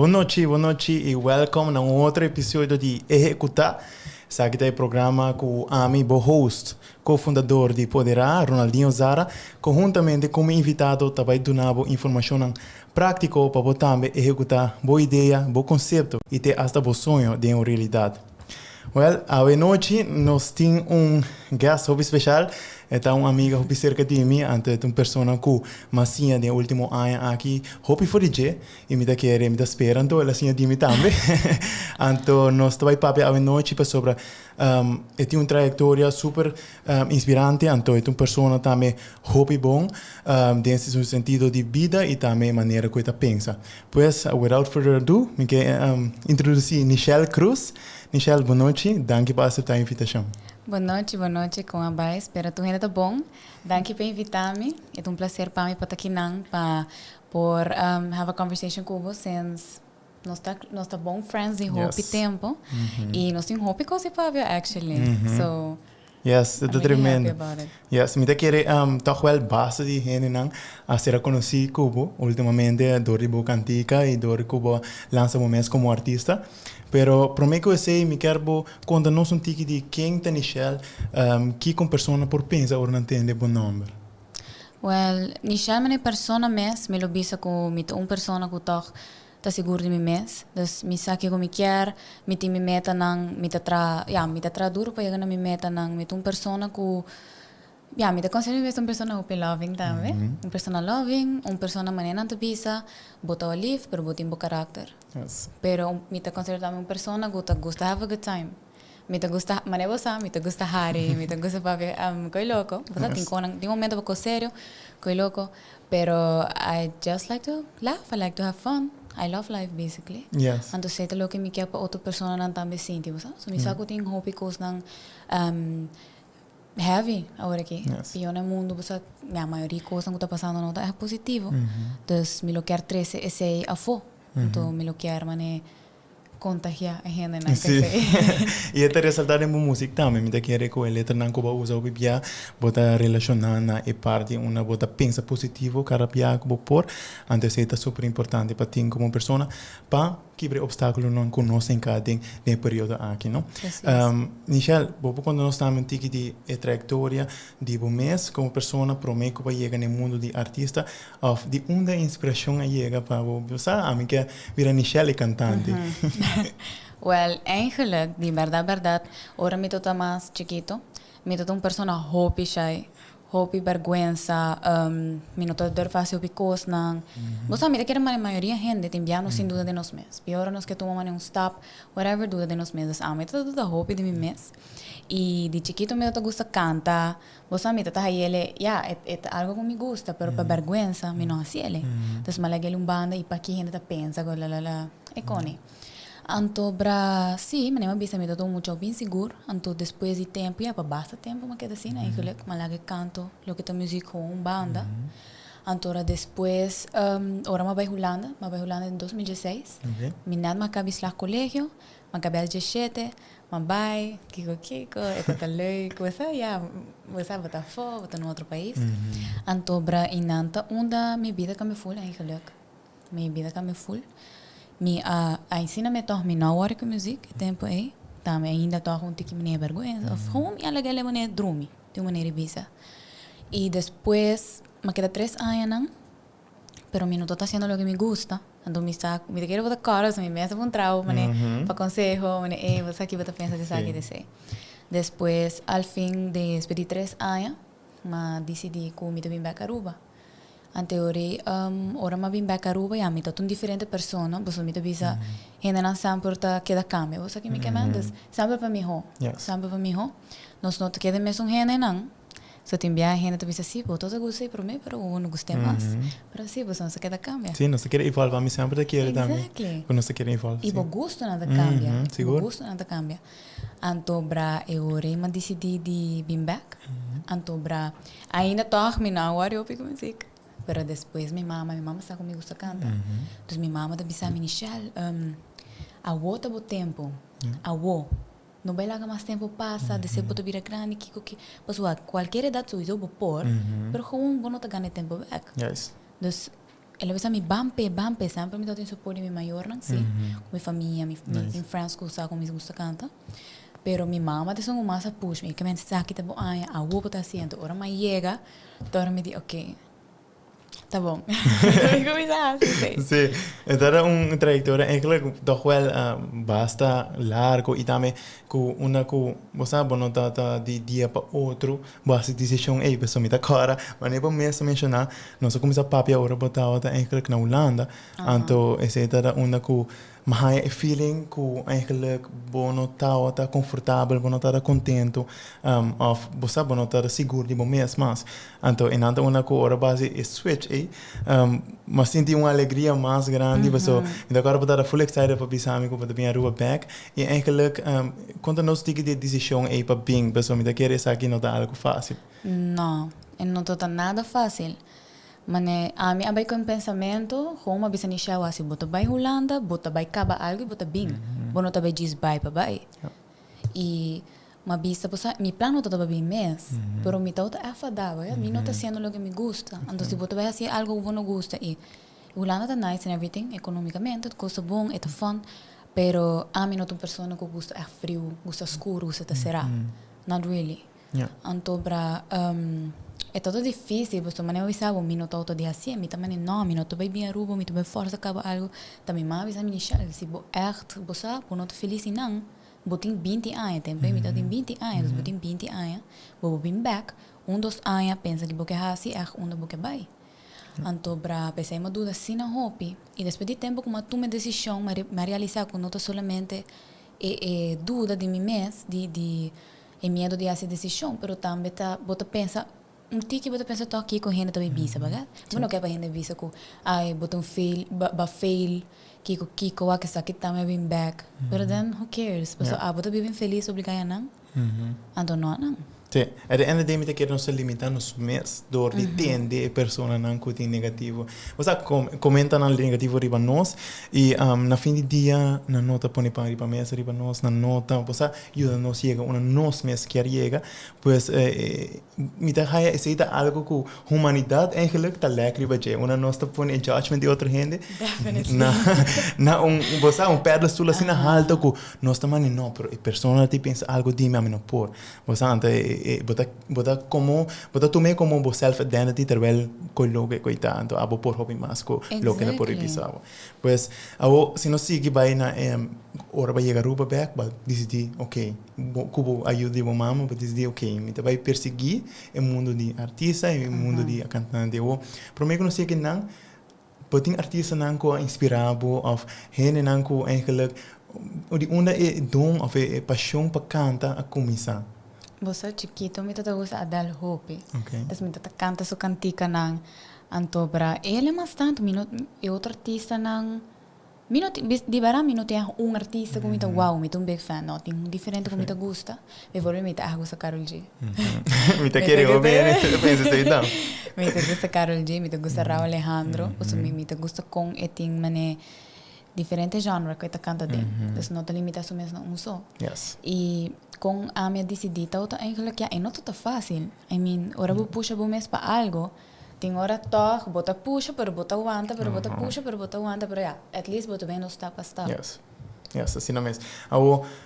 Boa noite e welcome a outro episódio de Executar. Esse aqui é o programa com a minha host, cofundador de Poderá, Ronaldinho Zara, conjuntamente como invitado também donar informação prática para também executar boa ideia, bom conceito e ter hasta bom sonho de uma realidade. Well, hoje noite nós temos guest hobby especial. É um amigo hobby cerca de mim, ante uma pessoa que massinha de último ano aqui hobby for DJ e me da querer me da esperando ela assim de mim também. Então nós também papo hoje noite sobre é uma trajetória super inspirante, então é uma pessoa também hobby bom, dentro do sentido de vida e também maneira que ela pensa. Pois, without further ado, me quero introduzir Nichelle Cruz. Nichelle, boa noite. Danke por aceitar a invitação. Boa noite, com a Bai. Espero que tudo bom. Danke por invitar-me. É um prazer para mim estar aqui para have a conversation com você. Nós estamos bom friends de hobby tempo. E nós temos hobby coisa para ver, actually. So, yes, I'm é really tremendo. happy about it. Yes, me da querer toch wel base de gente não a ser conhecido Cubo ultimamente do cantica e do Cubo lança momentos como artista. Pero para mim que eu sei, me quero quando nós um tique de quem tem Nichelle, que com pessoa por pensa ou não entende bom nome. Well, Nichelle é uma pessoa mesmo, me lo bisa com uma pessoa que tá seguro de mim mesmo. Dus me sabe que me quer, me tem me meta nang, me tá tra duro para chegar na me meta nang, me uma pessoa que me te considero uma pessoa open loving também. Uma pessoa loving, uma pessoa maneira não te bisa, bota o live, pero bota em bom caráter. Yes. Pero me te considero também uma pessoa que te gusta have a good time. Me te gusta, me te gusta hari, me te gusta para ver, coi louco. Você tem momento para sério, coi louco. Pero I just like to laugh, I like to have fun. I love life basically. Yes. Então sei lo que me quer para outra pessoa não também sente, você? So me sabe que tem hobby coisas não heavy agora aqui. Yes. E no mundo, você, a maioria das coisas que está passando não é positivo. Então, me lo quer trazer esse afo. Então, me lo quer, mané, contagiar a gente, não Sim. sei. E é ressaltar em música também, me quer que a letra não cuba usa o bibia, bota relacionar na e parte uma bota pensa positivo, cara pia que por, antes é super importante para ti como pessoa, para quebrar obstáculos não conhecem cada de período aqui, não? Nichelle, quando nós estamos em tique de trajetória de um mês como pessoa, prometo que chegar no mundo de artista, of de onde inspiração chega para você, a mim que vira Nichelle cantante. Well, eigenlijk, die verdad, ahora me tota más chiquito, me tota una persona hobby shy, hobby vergüenza, me nota dor fácil picos nang. Vos sabes, que a maioria gente te enviando sin duda de nos mes. E agora nós que tomamos um stop, whatever duda de nos meses. Me tota hobby de mi mes. E de chiquito me tota gusta cantar. Vos sabes, me tota aí ele, é algo que me gusta, pero para vergüenza me não hacía ele. Então, me liguei banda e para que gente te pensa, é cone. Anto bra, sim, mas nem bisa me deu muito bem seguro. Anto depois de tempo, para basta tempo, mas que assim, né? Eu malage canto, lo que tá música com banda. Anto ora depois, ora ma vai Holanda em 2016. Minad ma acabei lá colégio, ma acabei às 17, ma vai, kiko, é tá leuk, você bota fora, bota no outro país. Anto bra inanta, onda minha vida cambia full, eigenlijk. Minha vida cambia full. Ensina-me toch me não hora com música, tempo aí. Também ainda toch tique me vergonha. Como me alegre maneira drumi, de maneira bisa. E depois, me queda 3 anos não, pero me não estou fazendo o que me gusta. Então me quero botar caras, me mesa com trauma, né? Para consejo, né? Você aqui bota pensa de aqui desse. Depois, ao fim de 3 anos, me decidi que me vim para Aruba. Anteori, ora ma bim back Aruba, me tot un differente persona, boso mi to bisa, hene na sempre ta queda cambia, boso que me quemandas, sempre para mi ho, sempre para mi ho, nos not queda mesmo hene nan, so te envia hene to bisa sim, boto te gostei para mim, pero eu não gostei mais, pero sim, boso não se queda cambia. Sim, não se quer evolver, mas sempre quer também. Exactly. Quando se quer evolver. E bo gosto nada cambia, seguro. Bo gosto nada cambia. Anto bra eu ma decidi de bim back, anto bra ainda toch me na hora eu pico música. Pero depois minha mama sabe comigo gusta cantar. Então minha mama disse a mim, Nichelle, awo tá bom tempo, awo. Não vai lá que mais tempo passa, de ser boto vira grande, que pessoal, qualquer idade tu usa o por, pero como não tá ganhando tempo back. Yes. Então ela vai me bampe, sempre me dá um suporte de maior, não sei. Com minha família, minha friends que usam, com minha gusta canta. Pero minha mama tem um massa push, me que me sabe que tá bom, a roupa tá assim, ora mas chega, então me diz, ok, tá bom. Então começar assim. Sim, então era trajetória eigenlijk toch wel basta largo e também com uma com você não tá de dia para outro, basta decisão ei pessoa me tá cara, mas nem para mesmo mencionar, nós começamos a papia ora botar outra eigenlijk na Holanda, então esse era uma com mas é feeling que eigenlijk bono tá confortável, bono tá contento, of você bono tá seguro de bom mesmo, mas então em anda uma com ora base é switch aí, mas senti uma alegria mais grande, então agora botar full excited para pisar amigo para vir a rua back e eigenlijk quando nós tive de decisão aí para bem, pessoal me dá querer aqui não tá algo fácil. Não tá nada fácil. Mas a mim abai com pensamento, como a bisa ni siya wasi bota bay Holanda, bota bay kaba algo e bota bing. Bono ta bay diz bay pa bay. E uma bisa posa, mi plano tá bem mês, pero mi tá afadado, mi não tá sendo lo que me gusta. Então se bota bay assim algo que não gusta e Holanda tá nice and everything, economicamente, custa bom, é fun, pero a mim não tô pessoa que gusta é frio, gusta escuro, gusta tá será. Not really. Então para é todo difícil, você também não sabe, me não todo dia assim, me também não, me não tô bem aruba, me tô bem força, acaba algo, também mais avisa me deixar, se bo echt, você, por não tô feliz não, botem 20 anos, também me tô tem 20 anos, botem 20 anos, vou bem back, dos anos pensa que boque assim, boque vai. Então, para pensar uma dúvida assim na hobby, e depois de tempo como tu me decisão, me realizar que não tô solamente dúvida de mim mesmo, de medo de fazer decisão, pero também tá, bota pensa tiki bota pensa tô aqui com gente também bisa bagat mas não quer para gente bisa com ai bota fail fail kiko wa que sakit também bem back but then who cares mas bota bem feliz obrigada não então não Sim, at the end of the day, me quer não se limitar nos meses, dor de tende persona não que tem negativo. Você comenta na negativo riba nós e na fim de dia na nota põe para riba mesa riba nós na nota você ajuda nós chega uma nós mês que chega, pois me tá haya esse algo que humanidade eigenlijk tá lekker riba je, uma nós tá põe judgment de outra gente. Na você pedra sul assim na alta que nós também não, pero a persona te pensa algo de mim não por. Você ante bota tomei como bo self identity terwijl coloque coitado abo por hobby mas co lo que na por episavo pues abo se não sigue vai na ora vai chegar ruba back ba decidi ok cubo ajuda o mama ba decidi ok me vai perseguir o mundo de artista e o mundo de cantante o para mim que não sei que não poting artista não co inspirado of hene não co eigenlijk die onda é dom of é paixão para cantar a começar. Você chiquito, me tata gusta adal hope. Okay. Das me tata canta so cantica nang antobra. Ele mas tanto e outro artista nang di bara minuto é artista que me tá wow, me tá big fan, não tem diferente que me tá gusta. Me vou me tá gusta Karol G. Me tá querendo ouvir, pensa isso então. Me tá gusta Karol G, me tá gusta Rauw Alejandro, ou me tá gusta com eting mané diferentes genres que tá canta dentro. Então não tá limitado mesmo um só. Yes. E com a minha decidida, eu eigenlijk ja, não tá fácil. I mean, ora vou puxa bom mês para algo. Tem hora toque, bota puxa, pero bota aguanta, pero bota puxa, pero bota aguanta, pero ja, at least bota bem no step a step. Yes, assim mesmo.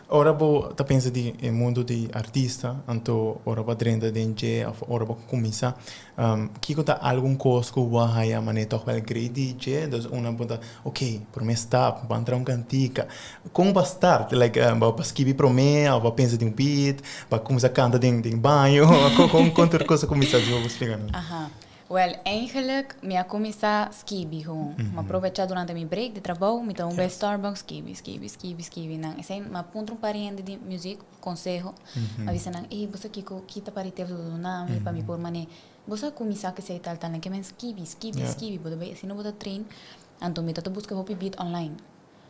Ora vou tá pensa de mundo de artista, então ora vou drenda de DJ, ora vou começar. Que tá algum coisa que vai a maneira toch wel great DJ, dus uma bota, ok, por mim stop, vou entrar cantica. Como vai start? Like, vou escrever para mim, vou pensar de beat, vou começar a cantar de banho, com outra coisa começar a vou explicar. Well, eigenlijk, minha começar skibi gewoon. Maar aproveitar durante mijn break de trabalho, me tomo bij Starbucks, skibi. Nang, assim, mas ponto pariente de música, consejo, avisa nang, você kita parite do nome, para me pôr mané. Você começar que sei tal, que men skibi, pode ver, assim não vou trein. Então me tô buscando beat online.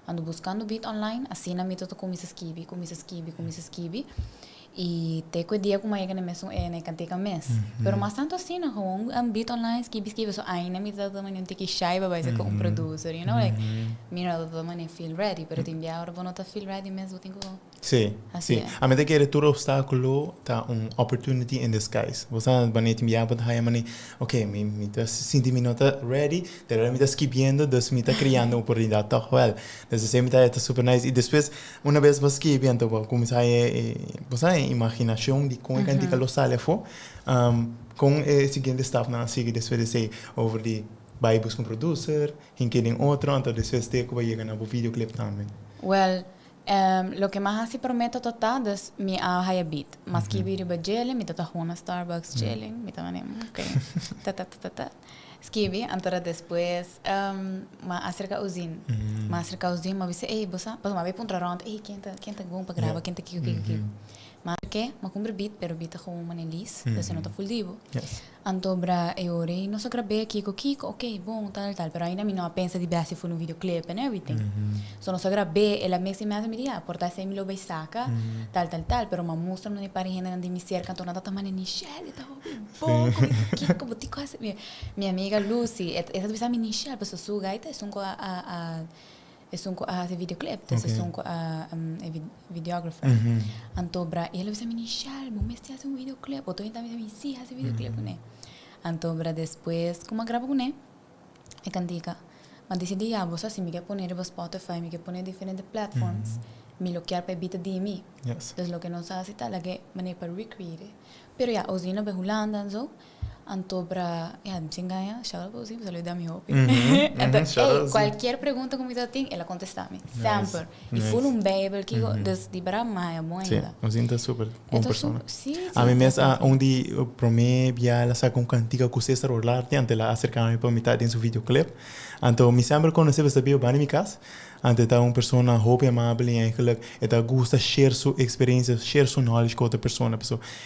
Ando buscando beat online, assim na me tô começa skibi. E te que dia como é que mesmo é na cantica mês. Pero mas tanto assim, não, um beat online esquiva so ainda me dá também um tique shy vai ser com um producer, you know, like mira do também feel ready, pero te enviar agora não tá feel ready mesmo tenho sim, sim. A medida que todo obstáculo tá opportunity in disguise. Você vai te enviar para aí mani, ok, me tá sentindo me nota ready, te me tá esquivando, dus me tá criando uma oportunidade tá well. Dus assim me tá super nice e depois uma vez você esquivando, começar você imaginação de como que antica lo sale fo, com seguinte staff na sigue depois de sei over de vai buscar producer, hinking outro, então depois de que vai chegar na videoclip também. Well, lo que más así prometo total es mi haya beat. Más que ir a gele, mi tata una Starbucks gele, mi tata manem, okay. Ta. Esquivi, antara después, ma acerca usina. Ma acerca usina, ma dice, hey, bosa, pues ma ve punto round, hey, quem tá bom para gravar, quem tá aqui. Ma que, ma cumpre beat, pero beat como uma nelis, então não tá full divo. Yes. Antobra eu orei, não só gravei Kiko, ok, bom, tal, pero ainda me não pensa de base foi no videoclip and everything. So não só gravei, ela mesmo me diria, portar sem me lo saca, tal, pero uma mostra não para gente de me cerca, então nada tá mane Michelle, tá bom, como Kiko, botico minha amiga Lucy, essa vez a Michelle, pessoa sua gaita, es un videoclip, entonces es un videographer. Antobra, y él dice, Michelle, vos me estás haciendo un videoclip, o tú también me dices, sí, hace videoclip con él. Antobra, después, como grabo con él, me cantica. Mas decidi, ya, vos así, me quiero poner en Spotify, me quiero poner en diferentes platforms, me lo quiero para de mí. Entonces, lo que nos hace tal, es que me para recrear. Pero ya, Ozina, Behulanda, y so, Antobra, ya, sin ganhar, shout out para você, você lhe dá meu hobby. Então, qualquer pergunta que eu tenho, ela contesta-me. Sempre. E foi baby que de Brahma, muito ainda. Sim, Ozina está super boa pessoa. Sim. A mim mesmo, onde promete, ela saca um cantiga com o César Orlarte, antes ela acercava-me para metade em seu videoclip. Então, me sempre conheci, você sabia, o Bani Mikas. Ante tá uma pessoa hobby amável e eigenlijk eta gusta share sua experiência, share sua knowledge com outra pessoa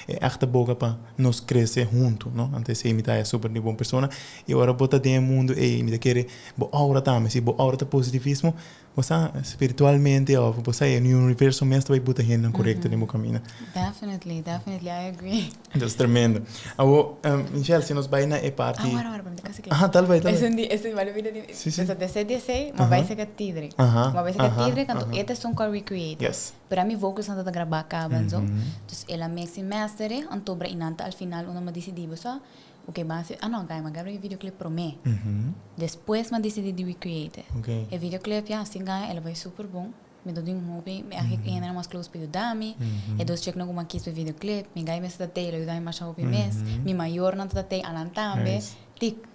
é echt boa para nós crescer junto, não? Ante se imita é super de boa pessoa e agora bota de mundo e imita querer bo aura também, se bo aura tá positivismo, você espiritualmente ou você no universo mesmo vai botar gente correta no caminho. Definitely, I agree. Isso é tremendo. Agora, Michelle, se nos vai na parte. Agora, vamos ter que talvez. Esse vale vida de. Essa DC, mas vai ser que tidre. Mas vai ser que tidre quando este som com recreate. Yes. Para mim vocals anda gravar acabam so. Então ela mix e master, antobra inanta al final uma decidiu só. Ok, mas não, mas agora o videoclip para mim. Depois me decidi de recreate. Okay. O videoclip já assim ela vai super bom. Me dou um hobby, me ainda mais close para o dami. E dos check alguma coisa para o videoclip. Me gai me está tela, eu dai mais hobby mes. Me maior não está tela, alantambe.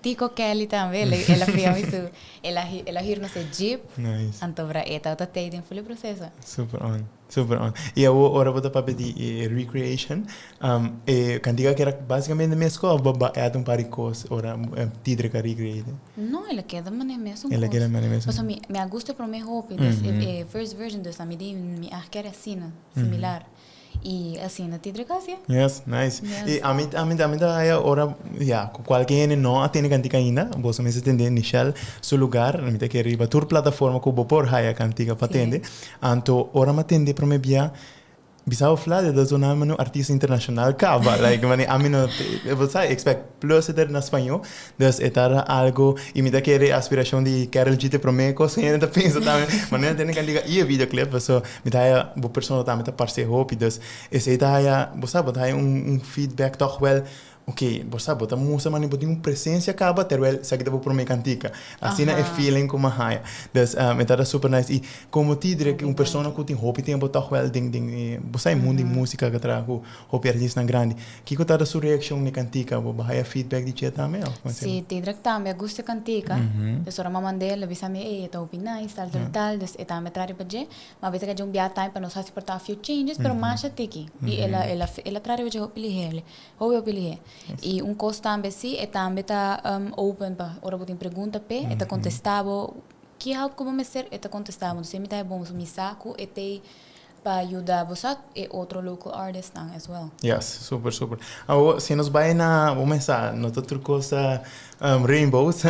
Tico Kelly também, ela fria isso. Ela hir no se jeep. Nice. Antobra eta tá tei em full processo. Super on. E agora vou para de recreation. Candiga que era basicamente mesmo ou baba é um paricos ora tidre que recreate. Não, ela queda mané mesmo. Ela queda mané mesmo. Mas me gusta para mim hobby, first version dessa me di me quer assim, similar. E assim, na tidre casia. Yes, nice. E a mim é ora, qualquer não tem cantiga ainda, você me entende, Michelle, seu lugar, me tem que ir para toda plataforma que por haya cantiga para atender. Então, ora me atende para me via bisa falar da zona mano artista internacional cava like mani a mim você expect plus ter na espanhol dus etar algo e me dá que aspiração de Karol G te prometo sem ainda pensa também mas não tem que ligar e videoclip so me dá boa pessoa também tá parceiro hope dus esse dá você botar feedback toch well. Ok, você bota música, mas botar presença acaba ter well, sabe que vou para cantica. Assim é feeling como a haia. Dus tá super nice e como te diria que pessoa que tem hobby tem botar well ding você mundo de música que trago hobby artista grande. Que tá da sua reação na cantica, vou bahia feedback de tia também. Sim, te diria também gosto cantica. Dus ora mandei ela bisa me tá opiniões tal, dus eta me traria para je, mas vez que um bia time para nós fazer portar a few changes, pero mais tiki. E ela traria para opinião, opinião. E coisa também sim, também tá open para ora botem pergunta pe, eta contestava que algo como me ser, eta contestava, não sei me tá bom, me saco, eta para ajudar você e outro local artist as well. Yes, super, super. Se nos vai na, vamos pensar, não outra coisa, rainbows,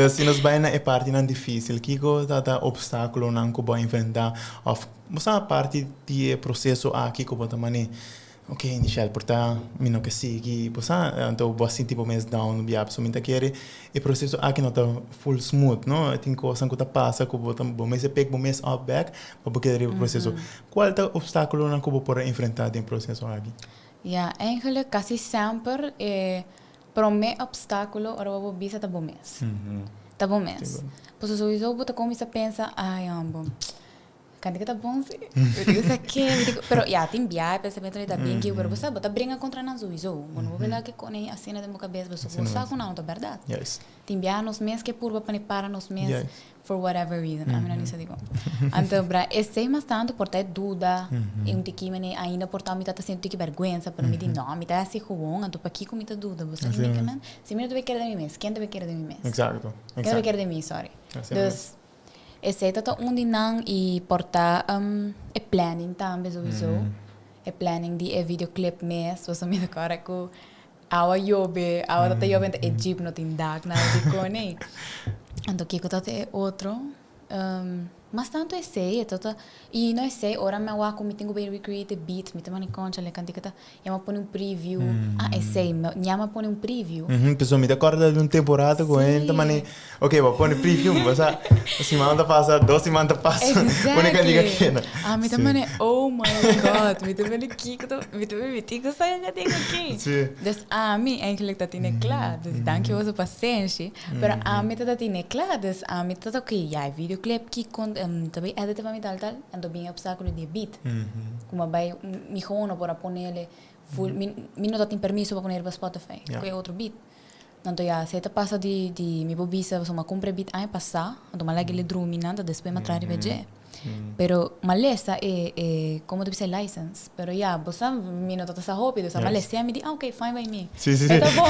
se nos vai na é parte não difícil, que tá obstáculo não que vai enfrentar, of, você a parte do processo aqui que vai também. Ok, inicial, portanto, mino que siga, você então você sentir mais down, via absolutamente querer, e processo aqui não tá full smooth, não? Tem coisas que tá passa, que você mais se pega, mais up back, para poder o processo. Qual é o obstáculo não que você pode enfrentar no processo aqui? Ja, eigenlijk quase sempre para mim obstáculo ora vou bisa tá bom mês. Tá bom mês. Pois sowieso você começa a pensar, ai, ambo. Cantik tá bom sim. Eu digo isso aqui, pero ya tem biai pensamento tá bem que pero você bota brinca contra nós sowieso. Quando vou ver que com a cena de minha cabeça, você sabe não tá verdade. Yes. Tem biai nos meses que por para nos meses for whatever reason. A mim não isso digo. Então, bra, sei mais tanto por ter dúvida, e tiki mene ainda por tal me tá sendo tiki vergonha, para me dizer não, me tá assim com então para aqui com me tá dúvida, você me diz, man, se me não deve querer de mim mês, quem deve querer de mim mês? Exato. Quem deve querer de mim, sorry. Dus esse tá onde não e portar é planning também sowieso. É planning de videoclip mês, você me dá cara com awa yobe, awa tata yobe é Egypt não tem dag nada de cone. Então que eu é outro. Mas tanto sei, e não sei, ora me wa como tenho bem recreate beat, me também concha le cantica tá, eu pôr preview. Sei, me pôr preview. Pessoal, me dá corda de uma temporada com ele, também, ok, vou pôr preview, mas a semana passa, 2 semanas passa, uma candiga aqui, né? Me também, oh my god, me também me tico sai já tenho aqui. Dus me eigenlijk dat είναι klaar, dus dank je voor paciência, pero me dat είναι klaar, dus me dat ok, ja, videoclip que também edit para mim tal, então bem obstáculo de beat. Como vai me gewoon para ponerle full, me não tem permisso para poner para Spotify, que é outro beat. Então já, se te passa de me bobisa, você compra beat aí passar, então malagi le druminando, depois me traz veje. Pero malesa como deve ser license, pero já, você me não tá rápido, você malesa me diz, ok, fine by me. Sim. Tá bom.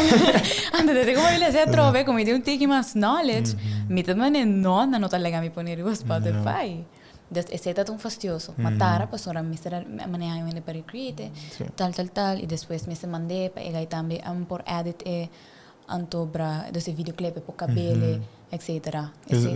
Antes de como ele se trove, como tem take mais knowledge, me também não tá legal me poner no Spotify. Esse é tão fastidioso. Matar a pessoa, me será manejar ele para recreate, tal, e depois me se mandei para ele também por edit antobra desse videoclip por cabelo, etc.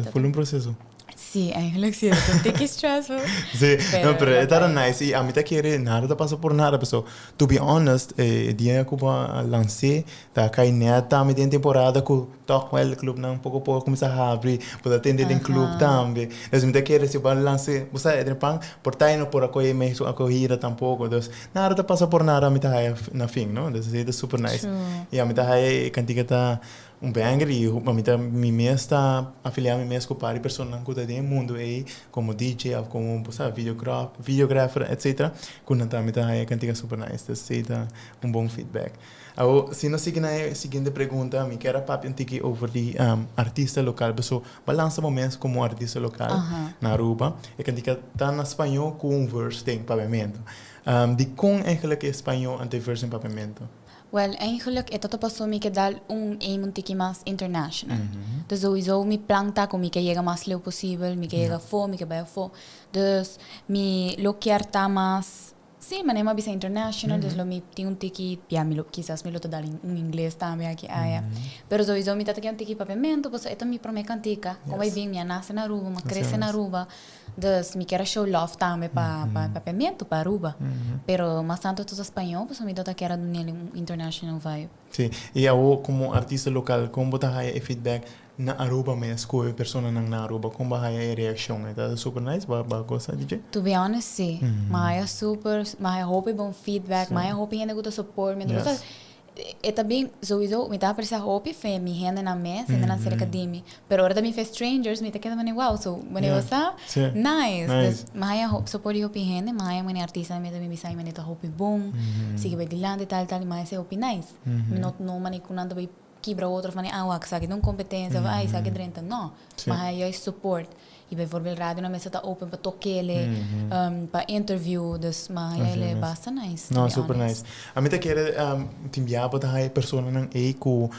Foi um processo. Sí, eigenlijk sim, tem que stressful. Sim, não, pero é nice. E a mim tá querendo nada tá passa por nada, pessoal. To be honest, dia que eu lancei, tá cai neta, a mim tem temporada que toco el club não pouco começa a abrir, pode atender em club também. Mas me tá querendo se vai lançar, você é de pan, por tá indo por acolher mesmo a corrida tampouco, então nada tá passa por nada, a mim tá na fim, não? Então é super nice. E a mim tá aí cantiga tá banger e a mim tá me mesmo está afiliado me mesmo com várias pessoas que tá no mundo aí como DJ, como videographer, etc. Quando tá me tá aí cantiga super nice, então é bom feedback. Se nós seguimos a seguinte pergunta, me quero papo um pouquinho over de artista local, pessoal, balança momentos como artista local na Aruba, e cantiga tá na espanhol com um verse tem pavimento. De como eigenlijk espanhol ante verse em pavimento? Well, eigenlijk het passou me que dar aim um tiki mais international. Dus sowieso me planta com me que chega mais leu possível, me que chega fome, me que vai fome. Dus me lo quer tá mais sim, mas nem bisa international, dus lo me tem tiki, já me lo quizás me lo dar em inglês também aqui, Pero sowieso me tá aqui tiki pavimento, pues eto me promete cantica, como vai vir minha nasce na Aruba, me cresce na Aruba. Dus me quero show love também para pavimento, para Aruba. Pero mas tanto todo espanhol, pues me dá que era nele international vibe. Sim, e eu como artista local, como botar aí feedback na Aruba mesmo, com a pessoa na Aruba, como vai a reação, é super nice, ba coisa, DJ? To be honest, sim. Mas é super, mas eu hope bom feedback, mas eu hope ainda good support, me e também sowieso me dá para ser hope fe me rende na mesa ainda na cerca de mim pero ahora também fez strangers me tá quedando wow so when eu sa nice mas eu hope support hope rende mas eu me artista me também me sai me tá hope bom sigue vai dilante tal mas é hope nice me não maniculando vai quebra outro fane que sabe não competência vai sabe drenta não mas eu support e bijvoorbeeld radio na mesa tá open para tocar ele para interview dus mas ele é bastante nice não super nice a mim tá querer te enviar para aí pessoa não é que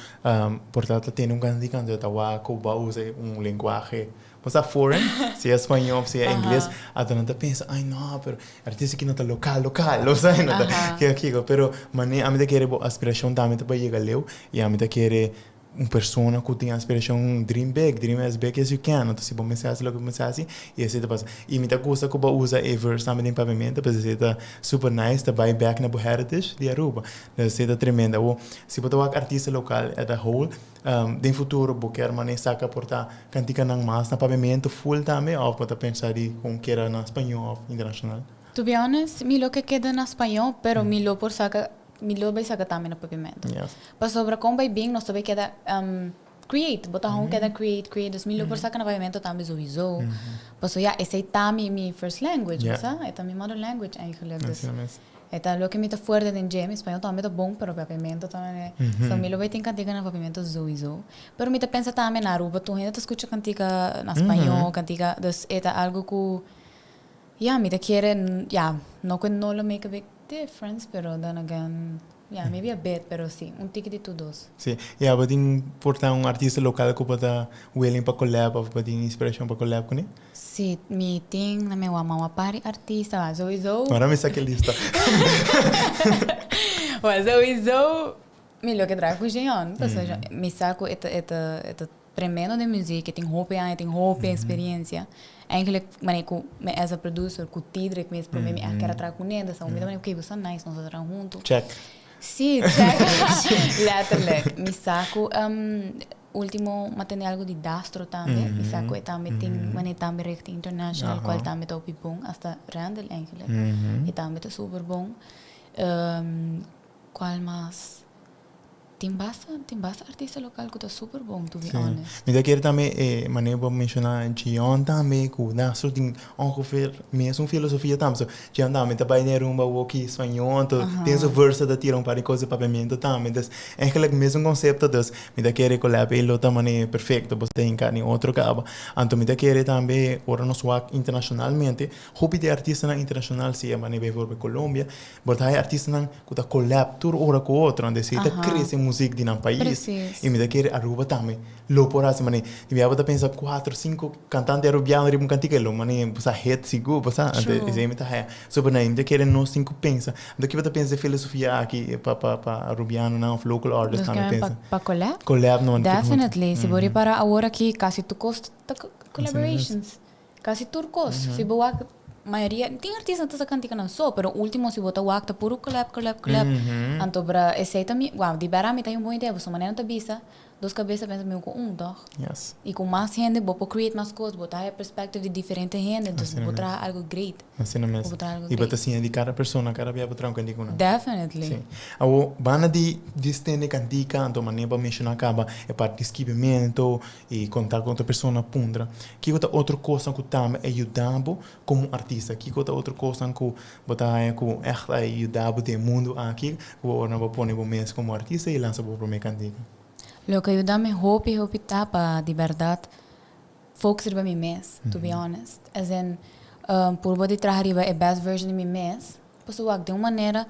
portanto tem candidato tá wa que usa linguagem você é foreign, se é espanhol, se é inglês, a tu não te pensa, ai não, pero artista que não tá local, lo sabe, não tá, que aquilo, pero a mim te quer aspiração também para chegar leu, e a mim te quer uma pessoa que tem aspiração dream big as big as you can, então se bom mensagem logo mensagem e assim passa e me tá gosta que usa ever também em pavimento para dizer tá super nice tá buy back na heritage de Aruba isso tá tremenda ou se botar um artista local at a whole em futuro vou querer mané saca portar cantica não mais na pavimento full também ou pode pensar de com que era na espanhol internacional. To be honest, mi lo que queda na espanhol, pero mi lo por saca Milo vai sacar também no pavimento. Yes. Para sobre como vai bem, nós também queda create, botar queda create, dus Milo por sacar no pavimento também zo. Paso ja, esse é também mi first language, sabe? É também mother language eigenlijk. Dus é lo que me tá forte em James, espanhol também tá bom, pero pavimento também. So Milo vai ter cantiga no pavimento zo. Pero me tá pensa também na Aruba, tu ainda escuta cantiga na espanhol, cantiga, dus é algo que me tá querendo, não que não lo make a big difference, pero then again, maybe a bit, pero sí, un ticket de todos. Sí, e a botin portar um artista local que pode willing para collab, ou pode inspiração para collab com ele? Sí, mi ting na me mama pari artista, sowieso. Agora me saque lista. Well, sowieso, me lo que trago com Jean, me saco eta tremendo de música, tem roupa, experiência. Eigenlijk, me as a producer, com o Tidrek mesmo, para mim, eu quero trabalhar com ele, então, me ok, você é nice, nós trabalhamos juntos. Check. Sim, check. Letterlijk. Me saco, último, mas tem algo de dastro também, me saco, também tem, mas também recht international, qual também tá op bom, hasta Randall eigenlijk. E também tá super bom. Qual mais? Tem bastante artista local que está super bom, to be honest. Me quero também, maneira para mencionar, Gian também, que dá só tem ongeveer mesmo filosofia também. So, Gian também tá bem na rumba, o que espanhol, tem essa versa da tirar para coisa para pavimento também. Dus, eigenlijk mesmo conceito, dus, me quero collab ele outra maneira perfeita, você tem cá em outro cabo. Então, me quero também, ora nos work internacionalmente, hobby de artista na internacional, se é maneira por Colômbia, porque há artista que tá collab, tur ora com outro, onde se tá crescendo música de um país. Precis. E me quer Aruba também. Lo por assim, mané. E me abota pensa 4, 5 cantantes arubianos rim cantica lo, mané, passa hit sigo, passa. Ante esse me tá é. Super na me quer nós 5 pensa. Daqui bota pensa filosofia aqui para arubiano não, local artist também pensa. Para collab? Collab não. Definitely. Se bori para agora aqui quase tu costa collaborations. Quase turcos. Se boa maioria tem artistas que cantam não só, pero último se bota o acta puro collab. Então para esse também, de barami tem uma boa ideia, você maneira tá bisa, duas cabeças pensa meio com dog. Yes. E com mais gente, vou create mais coisas, botar a perspectiva de diferente gente, então botar algo great. Assim mesmo. E botar assim de cada pessoa, cada vez botar cantico não. Definitely. Sim. Ao bana de distende cantica, então maneira para mencionar acaba é parte de esquivimento e contar com outra pessoa na pundra. Que outra coisa que também ajudando como artista, que outra coisa que botar com echt ajudando o mundo aqui, que o não pôr no mês como artista e lança para o cantica. Lo que ayuda-me hopi tapa, de verdade, focus riba mi mes, to be honest. As in, por body trazer riba a best version de mi mes, posso de uma maneira,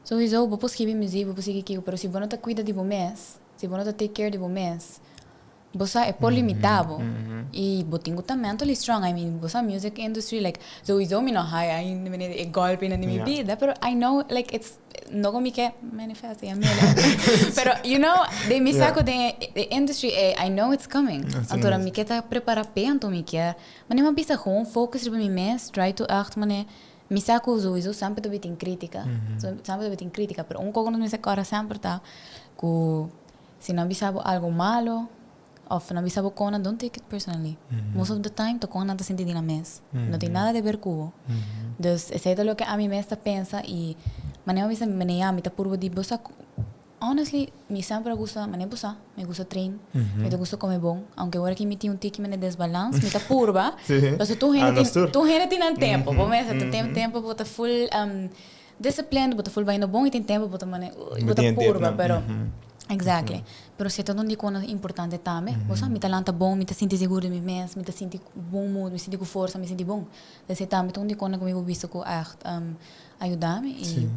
sowieso, vou escrever música, vou seguir aquilo, pero se você não te cuida de bom mês, se você não te take care de bom mês, você é por limitado. E você tem também mentally strong. I mean, você music industry, like, sowieso me não high, I golpe na minha vida, pero I know, like, it's, não como que manifesta, pero, you know, de me saco de industry, I know it's coming. Então, me quer tá preparar bem, então me quer, mas nem uma pista com focus sobre mim mês, try to act, mas me saco sowieso sempre também tem crítica, sempre também tem crítica, pero coisa me saco agora sempre tá, que se não sabe algo malo, of não sabe como don't take it personally. Most of the time, to como nada sentido na mês, não tem nada a ver com. Dus, esse é o que a mim mês pensa e maneira me tá por de bossa. Honestly, me sempre gusta, me gusta train, me gusta comer bom, aunque agora que me tem tique me desbalance, me tá purba. Mas tu gente tem tempo, bom mês, tu tem tempo bota full discipline, bota full bem bom e tem tempo bota purba, pero Exactly. Pero se todo um coisa importante também, você me talanta bom, me sinto seguro de mim mesmo, me sinto bom mood, me sinto com força, me sinto bom. Então também todo um coisa que eu visto que ajudar-me e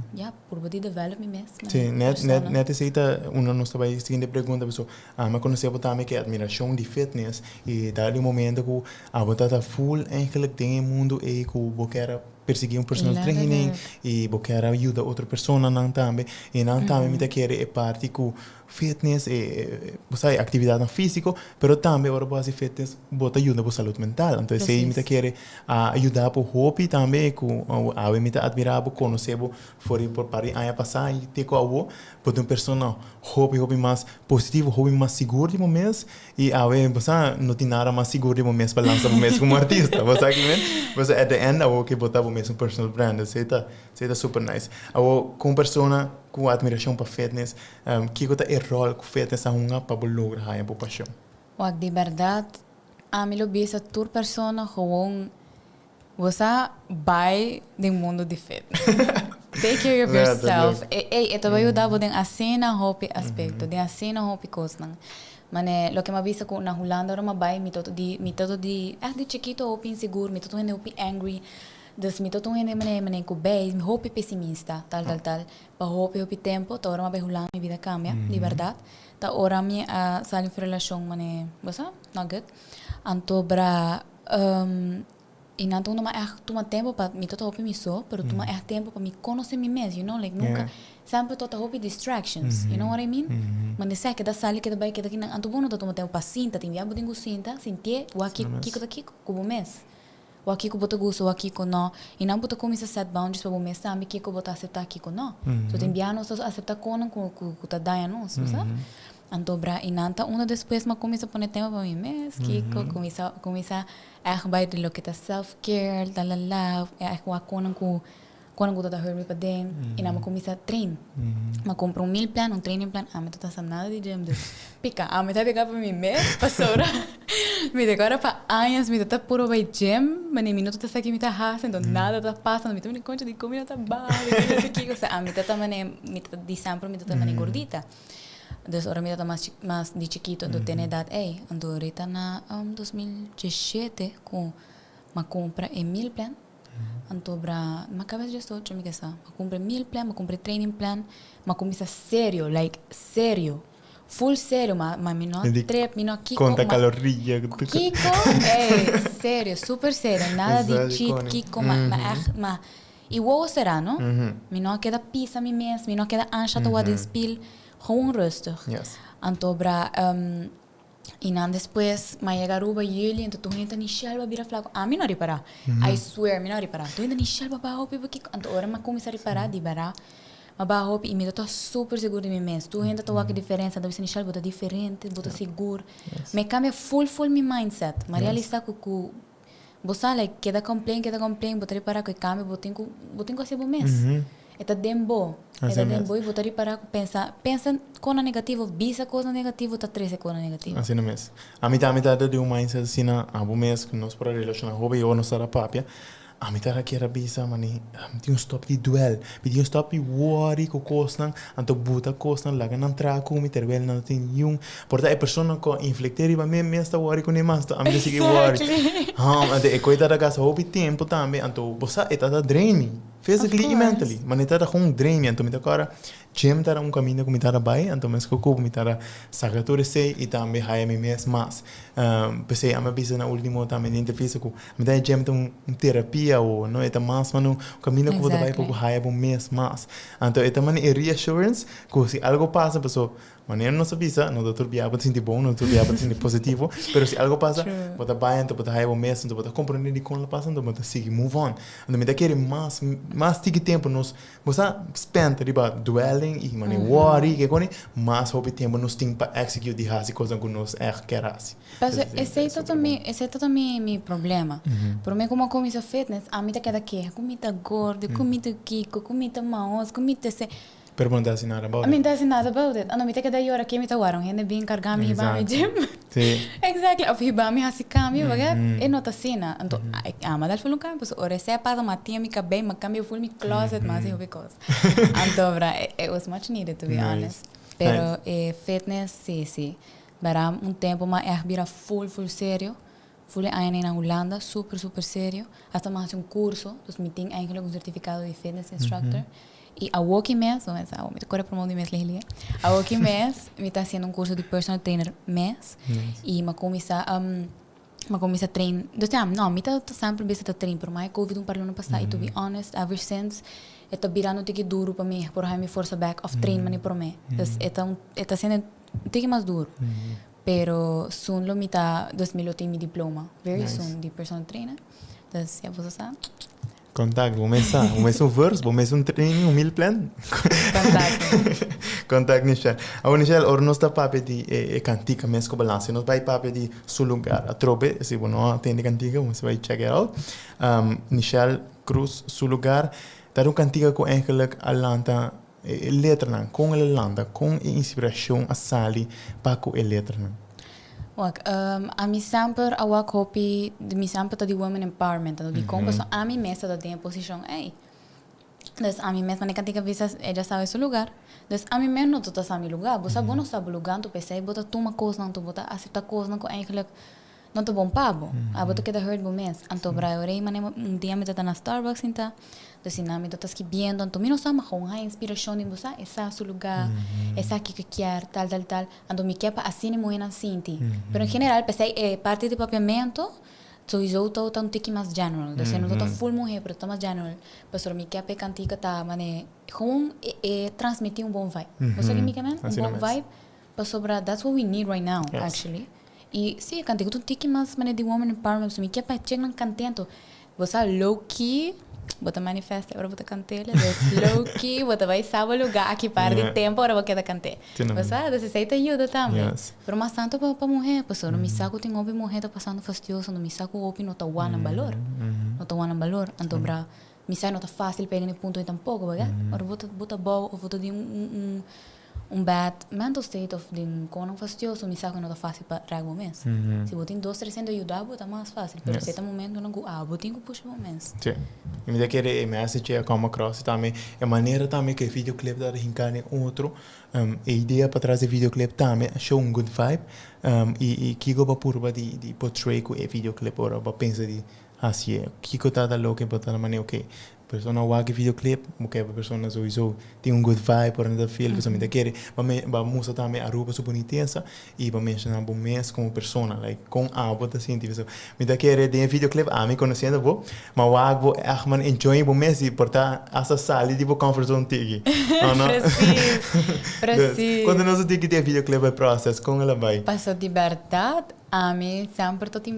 por poder desenvolver me mesmo. Sim, net aceita uma nossa vai seguinte pergunta pessoal, mas conhecemos também que admiração de fitness e dali momento que a botar full eigenlijk tem mundo e que o quer perseguir personal training e quer ajudar outra pessoa não também e não também me quer é parte com fitness e você atividade física, pero também ora base fitness bota ajuda para saúde mental. Então se me quer ajudar por hobby também com a me admirar por conhecer por parir a passar e ter com a por uma pessoa hobby mais positivo, hobby mais seguro de momento e a você não tem nada mais seguro de momento para lançar momento como artista. Você aqui mesmo, você at the end a que botar mesmo personal brand, você tá super nice. A com pessoa com admiração para fitness, que é o rol que fitness a para lograr a paixão. Wat de verdade, a mim lo bisa tur persona gewoon você vai do mundo de fitness. Take care of yourself. Ito vai ajudar você a cena hobby aspecto, de a cena hobby coisa. Mas lo que me avisa que na Holanda ora vai me todo de chiquito hobby inseguro, me todo hobby angry. Dus me todo hende com bem, me hobby pessimista, tal. Pa hobby tempo, tá ora me Holanda minha vida cambia, de verdade. Tá ora me a sair em relação mane, você? Not good. Antobra e não tô numa toma tempo para me todo hobby me só, pero toma tempo para me conhecer me mesmo, you know, like nunca sempre todo hobby distractions, you know what I mean? Mas sei que da sala que da vai que daqui não anto bom não toma tempo para cinta, tem viabo dingo cinta, sentir o aqui como mês. O aqui que bota gosto, o aqui que não, e não bota como set boundaries para o mês também que bota aceitar aqui que não. So tem biano só aceitar com tá daia não, sabe? Antobra e nanta uma depois mas começa a pôr tempo para mim mês, que começa a vai de lo que tá self care, la quando eu tô dormindo para dentro e não começa a treinar. Mas compro meal plan, training plan, me tô fazendo nada de gym, pica, me tá pegar para mim mês, passora. Me decora para anos, me tá puro vai gym, mas nem minuto tá aqui me tá rasa, então nada tá passando, me tô me conta de comida tá bale, o sea, me tá também me tá de sempre me tá também gordita. Dus ahora me tá mais de chiquito, então tem idade, ando ahorita na 2017 com uma compra em meal plan. Antobra, ma cabeça de estou, me quer ma compre meal plan, ma compre training plan, ma começa sério, like sério, full sério, ma me não trep, me não kiko, conta caloria, kiko, sério, super sério, nada de cheat, kiko, ma e o será, não? Me não queda pisa me mesmo, me não queda ancha to wat in spil, gewoon rustig. Antobra, e não depois, mas chegar o baile, então tu ainda nem chelva vira flaco. A mim não reparar. I swear, me não reparar. Tu ainda nem chelva para roupa porque então agora mas começa a reparar de parar. Mas para roupa e me tô super seguro de mim mesmo. Tu ainda tô aqui diferença, deve ser nem chelva, bota diferente, bota seguro. Me cambia full meu mindset. Mas realizar que você like queda complain, bota reparar que cambia, botem com assim bom mesmo. Eta dembo e botar para pensa coisa negativa, visa coisa negativa, tá 13 coisa negativa. Assim mesmo. A mitad de um mindset assim na abo mês que nós para relacionar hobby ou nossa papia. A mitad aqui era bisa mani, tem stop de duel, tem stop de worry com costa, anto buta costa, laga não trago, me tervel não tem nenhum. Porta é pessoa com inflectar e vai me está worry com nem mais, a mim sigue worry. Ante coisa da casa hobby tempo também, anto bossa é tá draining. Physically e mentally. Mas não está com um drain, então me agora gym está caminho como está bem, então mas que eu me está sacatura sei e também há me mais. Pensei a minha bisa na última também entrevista com me dá gym então terapia ou não é tá mais mas no caminho que eu vou dar pouco há um mês mais. Então é também reassurance que se algo passa pessoal maneira não sabia, não doutor biaba te sentir bom, não doutor biaba te sentir positivo, pero se algo passa, bota bem, então bota raiva mesmo, então bota compreender de como passa, então bota seguir, move on. Então me dá querer mais tique tempo nos, você spend riba dwelling e mane worry, que quando mais hobby tempo nos tem para execute de hasi coisa que nos quer assim. Mas esse é também meu problema. Por mim como comida fitness, a mim tá queda que comida gorda, comida kiko, comida maus, comida se Pero não dá nada about it. I mean, that's not about it. Ano, me take da yora que me tawaram, hende bem cargar me hibami gym. Sim. Exactly. Of hibami hasi kami, bagat. E nota sina. Anto, ama dal fulun kami, pues ore se pasa matia mi cabelo, ma cambio full mi closet, mas eu because. Anto, bra, it was much needed to be honest. Pero fitness, sim. Bara tempo, mas vira full sério. Full anos na Holanda, super sério. Hasta mais curso, dus me tem eigenlijk certificado de fitness instructor. E a walking mês, vamos ver, me toca promover de mês lhe. A walking mês, me está fazendo curso de personal trainer mês. E me começa a treinar. Dus não, me está sempre bem a treinar, por mais COVID parlo no passado. E to be honest, ever since, está virando tique duro para mim, por me força back of train mani por mim. Dus está sendo tique mais duro. Pero soon lo mita 2000 tem mi diploma. Very soon de personal trainer. Dus ja, você sabe. Contact, vamos verso, vamos training, meal plan. Contact Michelle. A Michelle, ora nós está papo de cantica mesmo com balança. Nós vai papo de seu lugar. A trobe, se você não atende cantica, você vai check it out. Michelle Cruz, seu lugar. Dar cantica com eigenlijk Atlanta, letra com Atlanta, com inspiração a sali para com letra. A mi sempre awak hopi de mi sempre ta di women empowerment no di compa so a mi mesa da tem posição dus a mi mesma ne cantica visa ella sabe su lugar dus a mi men no tota sa mi lugar você não sabe lugar tu pensei bota tuma coisa não tu bota aceitar coisa não com eigenlijk não te bom pago a bota que da hurt bom mês anto braorei mane dia me tá na Starbucks então dus nami tu estás que viendo anto mino sama com a inspiração de você essa su lugar essa que quer tal anto me quer assim muito assim pero em geral pensei parte de papiamento so iso to tan tiki mais general dus não tô full mulher pero tô mais general pero me quer cantica tá mane com transmitir bom vibe você me quer bom vibe para sobrar that's what we need right now actually. E sim, cantigo tu tiki mas mane de woman empowerment so me quer para chegar num contento você low key bota manifesta agora bota cantela low key bota vai sabe lugar aqui para de tempo agora vai queda cante você necessita ajuda também pero mas tanto para mulher pessoa não me saco tem outra mulher tá passando fastidioso não me saco outra não tá wana valor não tá wana valor então bra me sai não tá fácil pegar no ponto então pouco vai agora bota bom ou bota de bad mental state of din kono fastidioso mi sa que não tá fácil para reagir mês se botin 2-300 ajudar tá mais fácil pero certo momento não botin que puxa mês sim e me quer me assistir a como cross também a maneira também que videoclip da rincane outro a ideia para trazer videoclip também show good vibe e que go para purba de portray com o videoclip ora para pensar de assim que tá da louca para na maneira ok persona wag videoclip porque a persona sowieso tem good vibe por dentro do filme pessoa me quer vai mostrar também a roupa super intensa e vai mencionar bom mês como persona like com a bota assim tipo me quer de videoclip a me conhecendo vou mas wag vou man enjoy bom mês e portar essa sala tipo comfort zone tigi não preciso quando nós tigi de videoclip é process com ela vai passou de verdade a mim sempre tô tem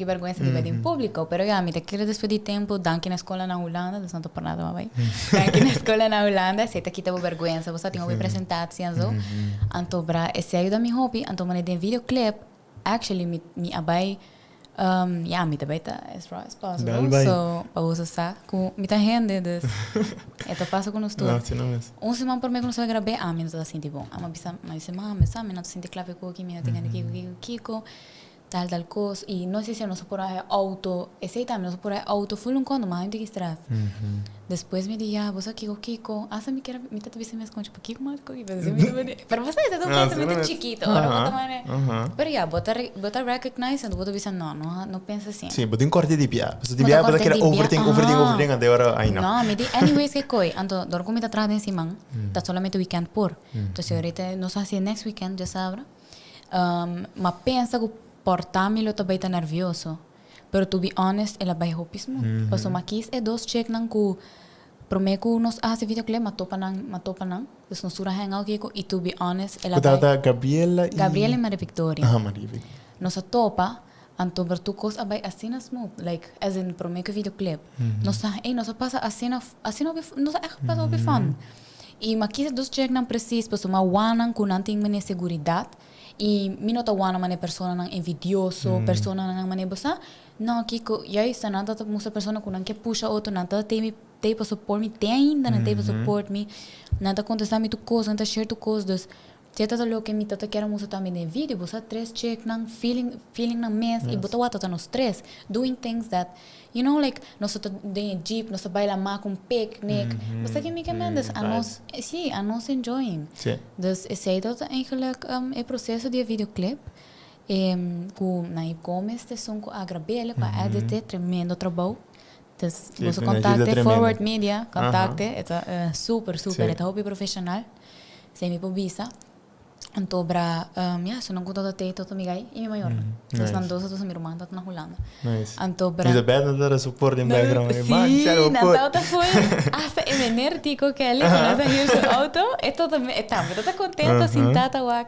vergonha de ver em público, pero já me te quero depois de tempo, danke na escola na Holanda, não tô por nada vai. Danke na escola na Holanda, se te quita vergonha, você tem uma apresentação, anto bra, esse ajuda mi hobby, anto mane de videoclip, actually me abai ja, me também tá as right as possible. So, para você saber, com me tá rende des. Então passa com nós tudo. Um semana por mim quando você gravar, a mim não tá assim tipo, a mim mas semana, me não tá sentindo clave com que me tem que Kiko. Tal coisa e não sei se não se por auto esse também não se por auto full um quando mais tem que estresse depois me diz você Kiko asa me quer me tá te me com tipo Kiko mais coisa para você é um pensamento chiquito ora bota mane pero já bota recognize and bota visão não pensa assim sim bota um corte de piada você de piada para que overthink até agora aí não me diz anyways que coi então dor comida atrás em cima tá solamente weekend por então se ahorita não sei se next weekend já sabe mas pensa que portar-me também está nervioso. Pero to be honest, ela vai hopismo. Paso makis dos check nang ku promeco nos hace videoclip matopa nang. Pues nos sura hangout kiko e to be honest, ela vai Gabriela e Maria Victoria. Maria Victoria. Nos topa anto bertukos abay asina smooth like as in promeco videoclip. Nos passa asina nos passa obi fun. E makis dos check nang precis paso mawanang kunanting mene seguridade. E minota wana mane persona nang envidioso, persona nang mane bosa. Não, Kiko, já está nada tá muita persona que não quer puxar outro, nada tem para support me, tem ainda não tem para support me, nada contestar me tu coisa, nada share tu coisa, dus Teta lo que mi tata quer mostrar também no vídeo, você três check nang feeling nang mess e bota wata tá nos três doing things that you know like nós tá de jeep, nós baila má com picnic. Você que me quemendas a nós, sim, a nós enjoying. Sim. Dus sei dat eigenlijk o processo de videoclip com na Gomes te som com a Grabele com a edit tremendo trabalho. Dus você contacte Forward Media, contacte, é super, é hobby profissional. Sem me pobisa. Então, se não conta até todo migay e minha maior. Dus dan dosa minha irmã tá na Holanda. Nice. Então, Isabel não dá suporte em background. Sim, Natal foi hasta em enertico que ele conoce hier seu auto. É também, tá contenta, sentada lá.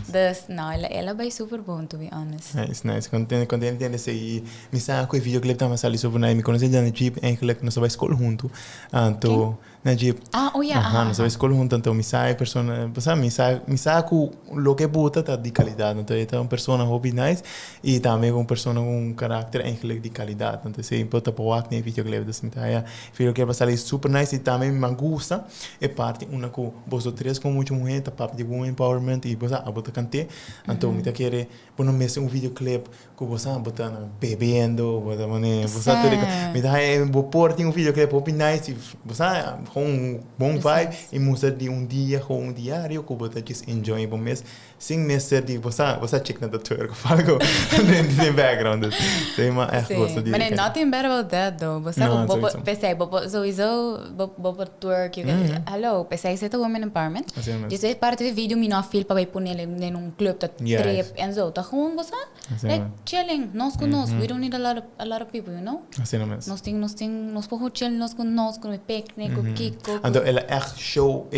Dus, não, ela vai super bom, to be honest. Nice. Contente de ser e me sabe que o videoclip tá mais ali sobre nós, me conhece já na Jeep, eigenlijk nós vai escola junto. Então, na Jeep. Nós vai escola junto, então me sabe persona, me sabe que o que bota tá de qualidade, então é uma pessoa hobby nice e também uma pessoa com caráter eigenlijk de qualidade, então se importa para o acto em videoclip, então me tá videoclip vai sair super nice e também me gusta é parte uma que você três com muita mulher, tá parte de women empowerment e você bota cantar, então me tá querer por não mesmo videoclip que você bota bebendo, bota mané, você me dá vou pôr um videoclip hobby nice e você com bom vibe e mostra de dia com diário que você just enjoy bom mês sem mesmo de você check na doutor que fala com the background sei mas é gosto de mas nothing bad about that though você pensei sowieso bobo twerk hello pensei você tá women empowerment isso é parte do vídeo me não feel para pôr nele num club tá trip and so tá com você like chilling nós com nós we don't need a lot of people you know assim não mesmo nós podemos chill nós com picnic com kiko então ela é show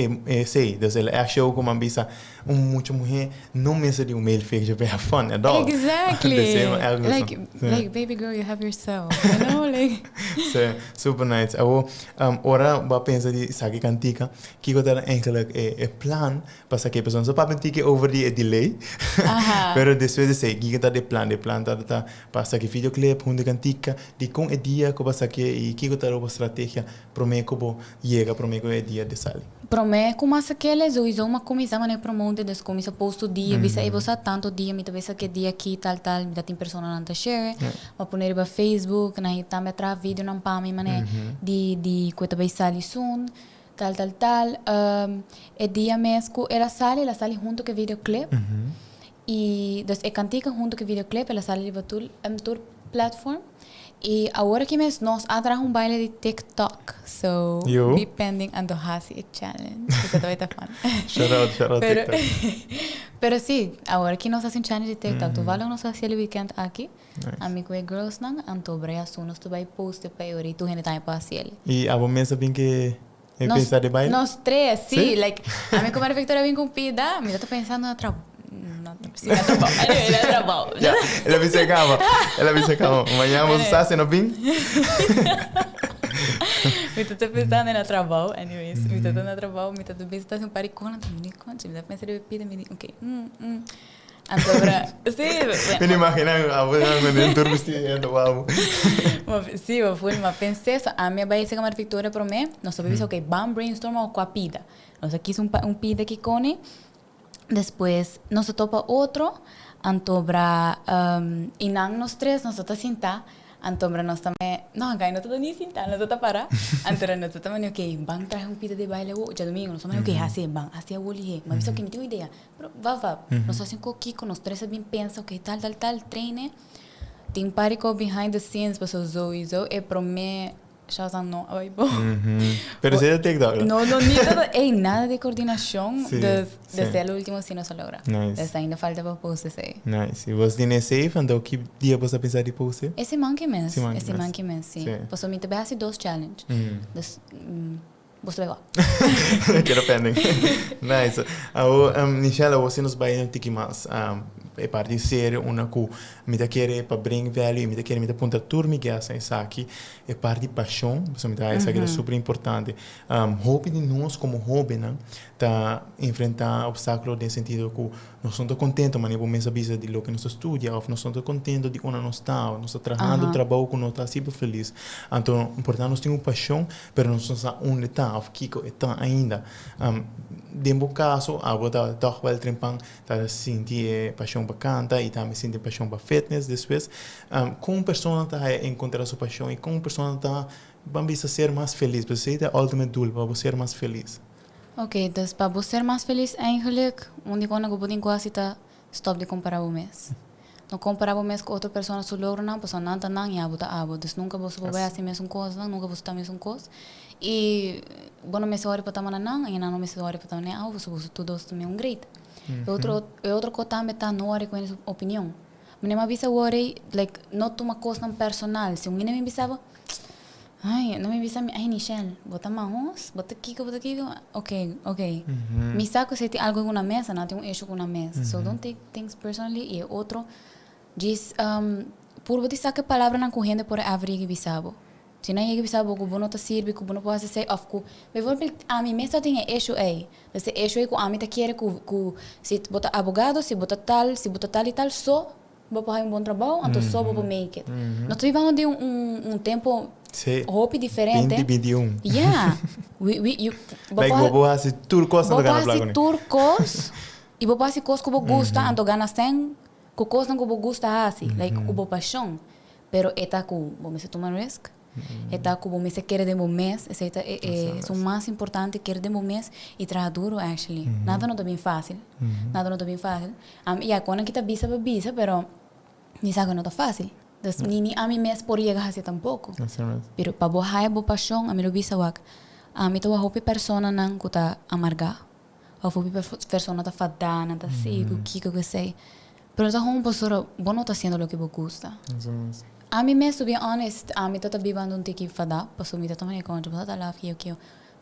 sei dus ela é show como ambisa muita mulher não mesmo de mail fake já have fun at all exactly like baby girl you have yourself you know like super nice ora ba pensa di sagi cantica que eu dar eigenlijk plan para que a pessoa só para que over the delay pero depois de sei que de plan tá para que videoclip hunde cantica de com a dia que passa que e que eu dar uma estratégia prometo que chega prometo é dia de sali prometo como essa que eles usam uma comissão né promote des comissão posto dia visa e você tanto dia me talvez que dia aqui tal me dá tem pessoa não tá share para pôr para Facebook na também tra vídeo não para mim mané de coisa vai sair soon tal é dia mesmo ela sale junto com videoclip e das é cantica junto com videoclip ela sale para tour platform e agora que nós atrás baile de TikTok so depending on the Hasi challenge isso vai estar fun shout out pero sim agora que nós fazemos challenge de TikTok tu vale nós fazer o weekend aqui amigo e girls não então breia nós tu vai post para eu e tu gente tá para fazer e a momento bem que pensar de baile nós três sim like a minha comadre Victoria vem com pida me tô pensando na trabalho ela me secava amanhã vamos estar sendo bem me tô pensando na trabalho anyways me tô na trabalho me tô pensando um paricona me conta me dá pensar de bebida me ok agora sim me imagina a você me enturbistiendo uau sim eu fui mas pensei a minha vai ser uma Victoria para mim nós sabemos ok vamos brainstorm com a pida nós aqui um pida que cone depois nós topa outro antobra e não nós três nós tá sentar antobra nós também não ganha não nem sentar nós tá para antobra nós também ok bang traz pita de baile já domingo nós também ok assim bang assim eu olhei mas isso que me deu ideia vá nós assim com Kiko nós três bem pensa ok tal treine tem parico behind the scenes pessoas Zoe é para mim já não vai bom pero se TikTok não nada de coordenação desde o último sim não se logra nice ainda falta para post aí nice e você tem safe então que dia você pensar de post esse monkey mês sim posso me também fazer 2 challenge você vai lá quero pending nice Michelle você nos vai ter que mais é parte séria, uma que me tá querer para bring value, me tá querer me tá ponta turma que essa aqui é parte de paixão, você me tá essa que é super importante. Hobby de nós como hobby, né? Tá enfrentar obstáculos no sentido que nós estamos contentos, mas não mesmo avisa de lo que nós estudia, ou nós estamos contentos de onde nós estamos trabalhando, trabalho que nós está sempre feliz. Então, importante nós temos paixão, mas nós não sabemos onde está, ou que está ainda. De meu caso, eu tá toch wel trempang, tá sentir paixão para cantar e também sentir paixão para fitness depois. Como pessoa tá encontrar sua paixão e como pessoa tá vamos ser mais feliz, para você é o ultimate goal, para você ser mais feliz. Oké, dus para você ser mais feliz eigenlijk, onde quando eu puder quase tá stop de comparar o mês. Não comparar o mês com outra pessoa se logra não, pessoa não tá não e abuta abo, dus nunca você vai assim mesmo coisa, nunca você tá mesmo coisa. E bueno me se ora para tamana não, e não me se ora para tamana não, você tudo também um great. Outro coisa também tá no hora com essa opinião. Mas me avisa worry like not uma coisa personal, se um menino me avisava ai, não me avisa ai Michelle, bota mais, bota aqui, ok. Me saco se tem algo na mesa, não tem um issue com na mesa. So don't take things personally. E outro diz, por você sacar palavra na corrente por abrir que bisabo. Se não é que bisabo, que não tá sirve, que não pode ser of que, por exemplo, a mim mesa tem issue aí. Esse issue aí que a mim tá querer que se bota abogado, se bota tal e tal, só vou fazer bom trabalho, então só vou make it. Nós estamos falando de um tempo hope diferente. 2021. Yeah. Like, vou fazer turcos não ganhar plago. Turcos e vou fazer coisas que eu gosto, então ganhar sem com coisas que eu gosto assim, like com paixão. Pero eta que vou me tomar risco. Eta que vou me querer de mês, esse é o mais importante, querer de mês e trabalhar duro actually. Nada não tá bem fácil. Nada não tá bem fácil. E a quando que tá bisa, pero ni sabe não tá fácil. Dus ni a mim mesmo por chegar assim tampouco. Pero para borrar a paixão, a mim lo bisa wak. A mim tô a hope persona não que tá amargar. A hope persona tá fadana, tá sigo, que sei. Pero tá um pessoa bom não tá sendo o que eu gosta. A mim mesmo, to be honest, a mim tá vivendo um tiki fada, passou me tá também contra, tá lá que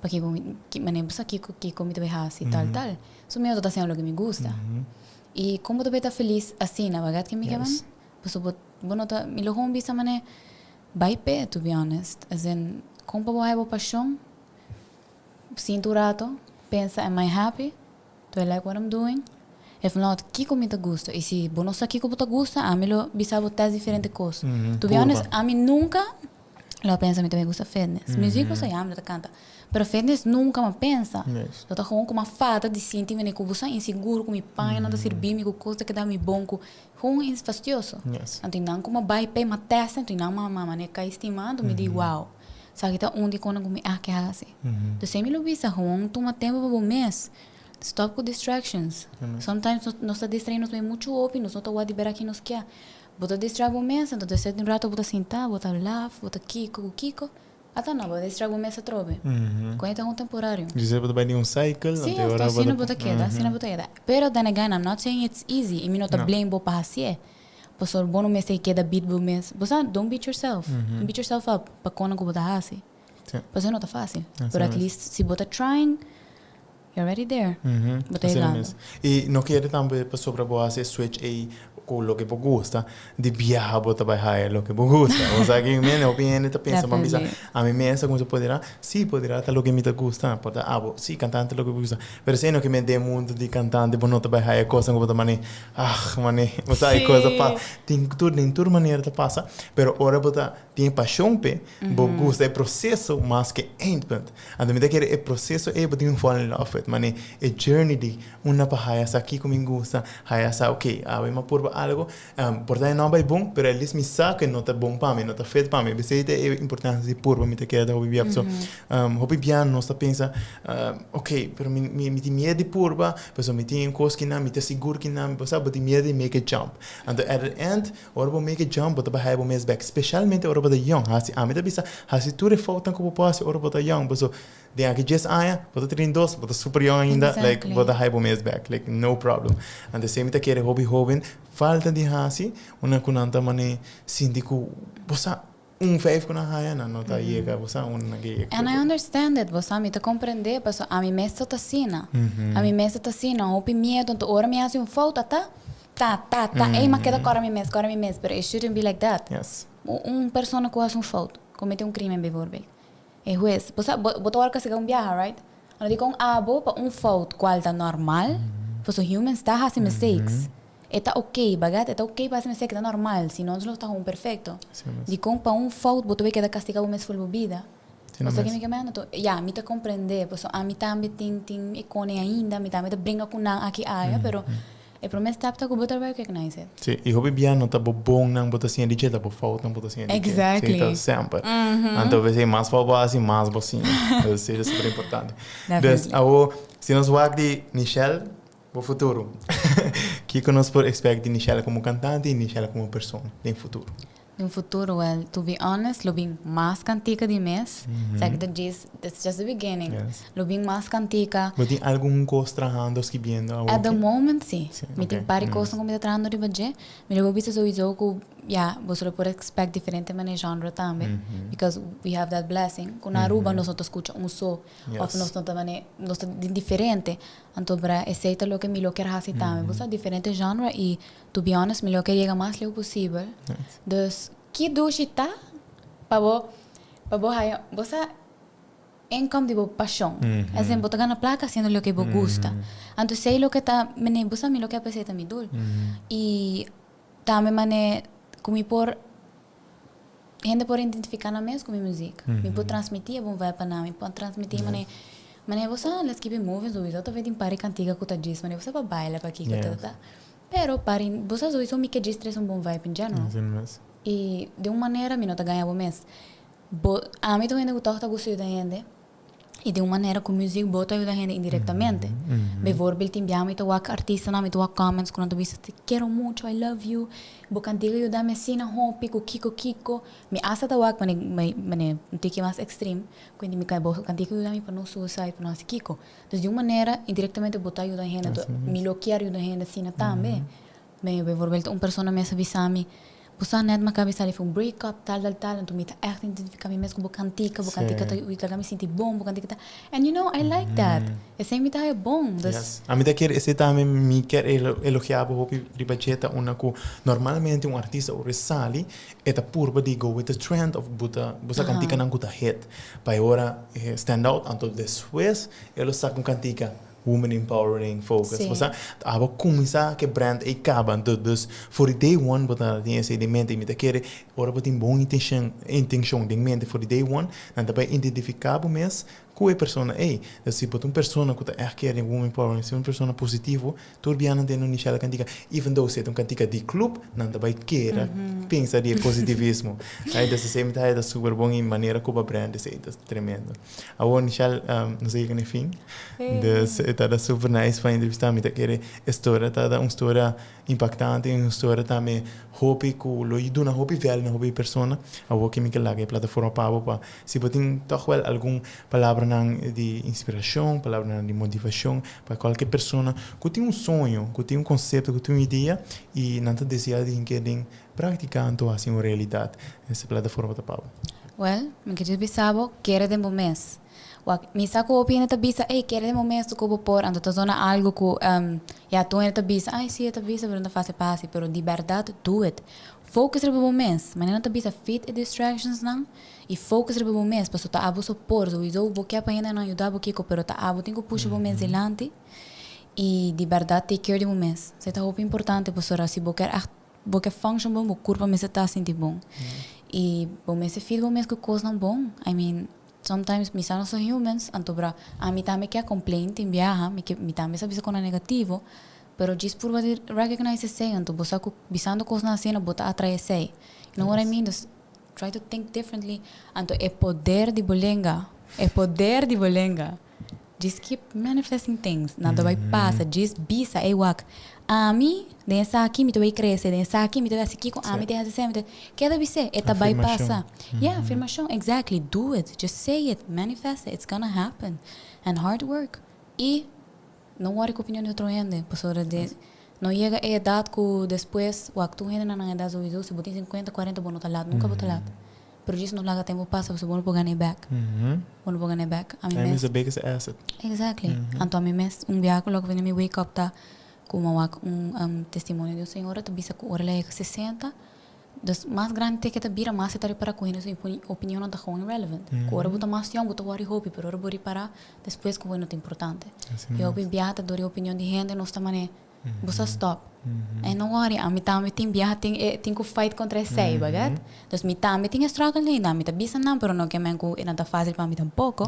para que mané passa que como te veja assim tal. So meu tá sendo o que me gusta. E como tu tá feliz assim, na verdade que me queman. Passou bueno tá me lo home bisa mané vai pé, to be honest. As in, como para boa paixão, sinto rato, pensa, am I happy? Do I like what I'm doing? If not, kiko me te gusta. E se bono sa kiko te gusta, a mí lo bisa botar diferente coisa. To be honest, a mí nunca lo pensa, me gusta fitness. Música só llama, te canta. Pero fitness nunca me pensa. Eu tô com uma falta de sentir me que você inseguro com meu pai, nada servir com coisa que dá me bom com é fastidioso. Então não como vai pé uma testa, então não mama né cai estimando me diz wow. Sabe tá onde quando me que assim. Então se me lo visa toma tempo para o mês. Stop with distractions. Sometimes nós está distraindo muito open, nós não está de ver aqui nos quer. Bota distrai o mês, então você tem um rato bota sentar, bota laugh, bota kiko. Até não, bota distrai o mês a trobe. Quando é um temporário. Dizer bota bem um cycle, sim, eu estou bota queda, assim bota queda. Pero then again, I'm not saying it's easy. E me não tá blame bo para assim. Pastor bom mês aí queda beat bo mês. Você don't beat yourself. Don't beat yourself up para quando que bota assim. Pastor não tá fácil. But at least se bota trying you're already there. Botei lá. E não quero também para sobrevoar esse switch aí com o que você gosta de viajar para trabalhar o que você gosta. Ou seja, que minha opinião está pensando mas a mim mesmo como você poderá, sim poderá estar o que me gusta, pode sim cantante o que gosta. Mas se não que me dê muito de cantante, bom não trabalhar coisa como mané, mané, você aí coisa para tem tudo maneira de passar, pero ora bota tem paixão pe, você gosta é processo mais que endpoint. Então me dá que é processo é botar fall in love with, mané, é journey de uma para essa aqui como me gusta, essa ok, uma por algo, portanto não vai bom, pero eles me sabe não tá bom para mim, não tá feito para mim. Você é importante de por me te queda hobby bien, so hobby bien não está pensa, ok, pero me tem medo de purba, pessoa me tem coisa que não, me tem seguro que não, pessoa me tem medo de make a jump. And at the end, ora vou make a jump, bota para o mês back, especialmente ora para young, assim, a mim tá pensa, assim tudo falta como posso, ora para young, pessoa de aqui just bota 32, bota super young ainda, like bota o mês back, like no problem. And the same tá querer hobby falta de hasi una kunanta mane sindiku bosa 5 kuna haya não tá chega bosa uma que and I understand it bosa me te compreender bosa a mim mesmo tá sina a mim mesmo tá sina o medo então ora me hace falta tá Ei, mas queda cora mi mes, but it shouldn't be like that. Yes. Persona que hace fout, comete crime bijvoorbeeld. E juez, bota hora que se viaja, right? Ano di kong abo pa fout qual tá normal, pues humans tá fazendo mistakes. Eta okay, bagat, eta okay para fazer mistake, tá normal, senão não está perfeito. Di kong pa fout, boto vai queda castigado mes full vida. Você que me queimando, me tá compreender, pues a mim também tem icone ainda, me também brinca com nang aqui pero e promessa tapta ko botar recognize it. Sim, e hobby biano tá bom nang botar assim de tá fout nang botar assim. Exactly. Tá sempre. Então vai ser mais fácil assim, mais bocinho. Isso é super importante. Então, se nós vamos de Nichelle no futuro, que nós podemos esperar de Nichelle como cantante e Nichelle como pessoa no futuro? No futuro, well, to be honest, lo bing mais cantica de mês. That's just the beginning. Yes. Lo bing mais cantica. Mas tem algum coisa trabalhando, escrevendo? At the moment, sim. Me tem pari coisa como está trabalhando de budget. Me lo visto so iso que você lo pode expect diferente maneira genre também, because we have that blessing. Com Aruba nós não escuta so, of nós não também nós diferente. Então para aceita lo que me lo quer fazer também. Você diferente genre e to be honest, me lo quer chegar mais leu possível. Dus que duchita para você income de paixão. Assim, botar na placa sendo lo que você gosta. Então sei lo que tá, me você me lo que apresenta me dul. E também mane como por gente por identificar na mesma com minha música. Me pode transmitir bom vai para mim, pode transmitir mane você let's keep it moving, so isso talvez em pare cantiga que tá diz, mane você para baila para aqui tá. Pero para você so isso me que diz três bom vibe em geral. E de uma maneira me não tá ganhando mês. A mim também eu tô gostando da gente. E de uma maneira que a música bota ajuda a gente indiretamente. Bijvoorbeeld, enviamos a wak artista, na a comments, quando você te quero muito, I love you. Bo cantiga ajuda me sina hopi, com Kiko. Me asa ta wak, mane, um tique mais extreme. Quindi me cai bo cantiga ajuda me para não suicide, para não se Kiko. Então, de uma maneira, indiretamente bota ajuda a gente, me bloquear ajuda a gente sina também. Bijvoorbeeld, persona me avisar-me, Pusa net ma cabeça ali foi breakup, tal, então me tá echt identificar me mesmo com bocantica tá me senti bom, bocantica tá. And you know, I like that. Esse me tá é bom. Yes. A mim tá quer esse também me quer elogiar o hobby ribacheta uma que normalmente um artista o resale é tá purba de go with the trend of buta cantica não guta hit. Para agora stand out anto depois ele saca com cantica woman empowering focus. Você aba começar que brand e acaba dus for the day one botar tinha esse de mente me tá querer ora botar boa intention de mente for the day one não tá para identificar o mês com a pessoa se botar uma pessoa que tá querendo woman empowering se uma pessoa positivo turbiana de não iniciar a cantica even though se é uma cantica de clube não tá para querer pensa de positivismo aí desse sempre tá é super bom em maneira como a brand é tremendo agora inicial não sei que no fim está super nice para entrevistar me tá querer história tá uma história impactante uma história também hobby com lo ido na hobby velho na hobby persona agora que me que lá que plataforma para se botem toch wel algum palavra de inspiração, palavra de motivação para qualquer pessoa que tem sonho, que tem conceito, que tem uma ideia e não está desejado de querer praticar então assim uma realidade essa plataforma da Pau. Well, me queria pensar quer de mês. Me saco a opinião da bisa, quer de mês tu como por ando tá zona algo que tu é da bisa, sim é da bisa, mas não faz passe, pero de verdade do it. Focus no momento, mas não tá bisa fit e distractions não. E focus no momento, porque tá abo supor, so iso bo que apanha não ajudar bo que pero tá abo tem que puxar o momento adiante. E de verdade take care do momento. Isso é muito importante, porque se bo quer function bom, bo corpo me tá sentindo bom. E bo me se feel bom mesmo que coisa não bom. I mean, sometimes me são humans, então para a mim também quer complaint em viaja, me também sabe com negativo. Pero just por recognize sei, então você visando coisas na cena, bota atrás sei. You know what I mean? Just try to think differently. Então é poder de bolenga. Just keep manifesting things. Nada vai passar. Just bisa wak. A mim, dessa aqui me vai crescer, dessa aqui me vai seguir com a mim tem a sempre. Queda bisa, eta vai passar. Yeah, afirmação. Exactly. Do it. Just say it. Manifest it. It's gonna happen. And hard work. E não worry com a opinião de outro gente, pessoa de não chega a idade que depois o acto gente na idade do se botar 50, 40 bom não tá lá, nunca botar lá. Por isso não larga tempo passa, você bom ganhar back. Bom ganhar back. Time is the biggest asset. Exactly. Então a mim mesmo viaco logo vem me wake up tá como testemunho de uma senhora, tu bisa com ela é 60, dus mais grande que tu vira mais você para correr sua opinião não está com irrelevant. Agora bota mais young, bota worry hope, pero agora para depois que não é importante. Eu vi viajar dori opinião de gente não está mané, você stop. E não worry, a mim também tem viajar tem que fight contra sei, bagat. Dus mim também tem struggle ainda, mim tá bisa não, pero não que me não tá fácil para mim tampouco.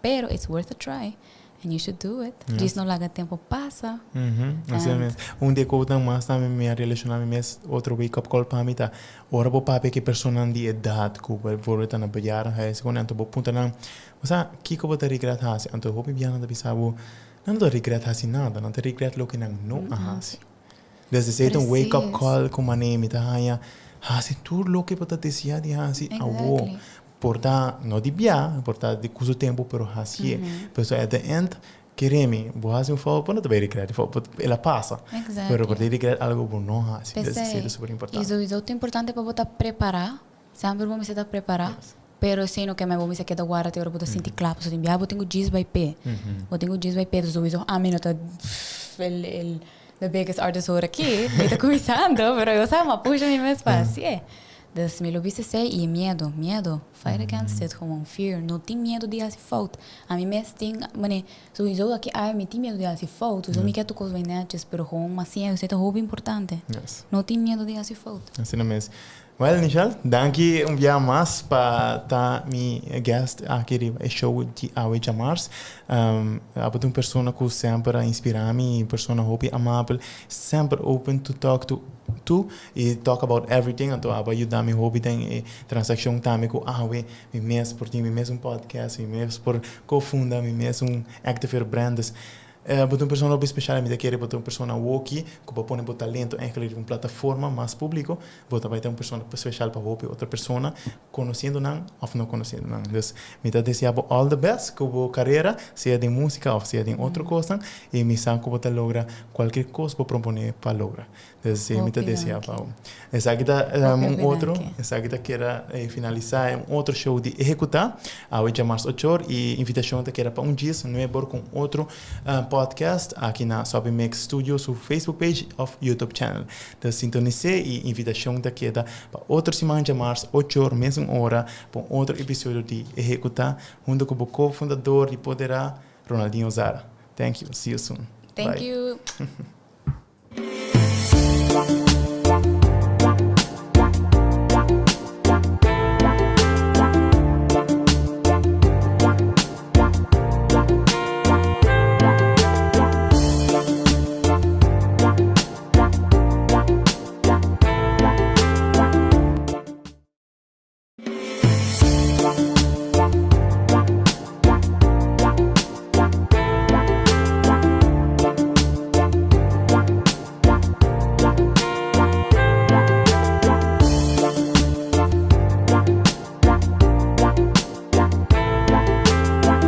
Pero it's worth a try. And you should do it. Diz não larga tempo passa. Assim mesmo. Dia que eu tenho mais também me relacionar mesmo outro wake up call para mim tá. Ora bo papi que persona de idade que vou estar na bejar, é segundo anto bo punta não. Mas que eu vou ter regret hasi, anto vou biana da bisabo. Não tô regret hasi nada, não te regret lo que não hasi. Desde cedo um wake up call com manemi tá haya. Hasi tudo lo que pode dizer de hasi awo. Porta não de bia, porta de custo tempo, pero hasi. Pero at the end queremi, vou fazer fall, não te vai regret, ela passa. Pero por ter regret algo bom não hasi. Desde cedo super importante. Isso é importante para botar preparar. Sempre vamos estar preparar. Pero se não que me vamos aqui da guarda te ora botar sentir claro, so tem eu tenho dias by pé. Eu tenho dias by pé, so isso a mim não tá el the biggest artist ora aqui, está começando, pero eu sei, mas puxa mim mais fácil. Dus me lo viste sei e medo, fight against it, como fear, não tem medo de fazer falta. A mim mesmo tem, mané, so isso aqui, me tem medo de fazer falta, so me quer tu coisas netas, pero como assim, isso é tão importante. Não tem medo de fazer falta. Assim mesmo. Well, Nichelle, danke dia mais para estar mi guest aqui no show de Awe Jamars. Uma pessoa que sempre inspira-me, pessoa hobby amável, sempre open to talk to e talk about everything. Então, ajudar-me hobby tem transação também com Awe, me mesmo por ti, me mesmo podcast, me mesmo por cofunda, me mesmo activar brands. Uma pessoa especial me quer botar uma pessoa walkie que pode pôr talento em uma plataforma mais público, botar vai ter uma pessoa especial para outra pessoa conhecendo ou não conhecendo. Então, me desejo all the best com a carreira, seja de música ou seja de outra coisa, e me sabe que você logra qualquer coisa para propor para lograr. Então, me desejo para essa aqui outro, essa aqui quero finalizar outro show de executar, a 8 de março 8 e invitação que era para dia, não é com outro podcast aqui na Sobe Mix Studios, o Facebook page of YouTube channel. Então, sintonize e invitação da queda para outra semana de março, 8 horas, mesma hora, para outro episódio de Executar, junto com o co-fundador de Poderá, Ronaldinho Zara. Thank you. See you soon. Thank you.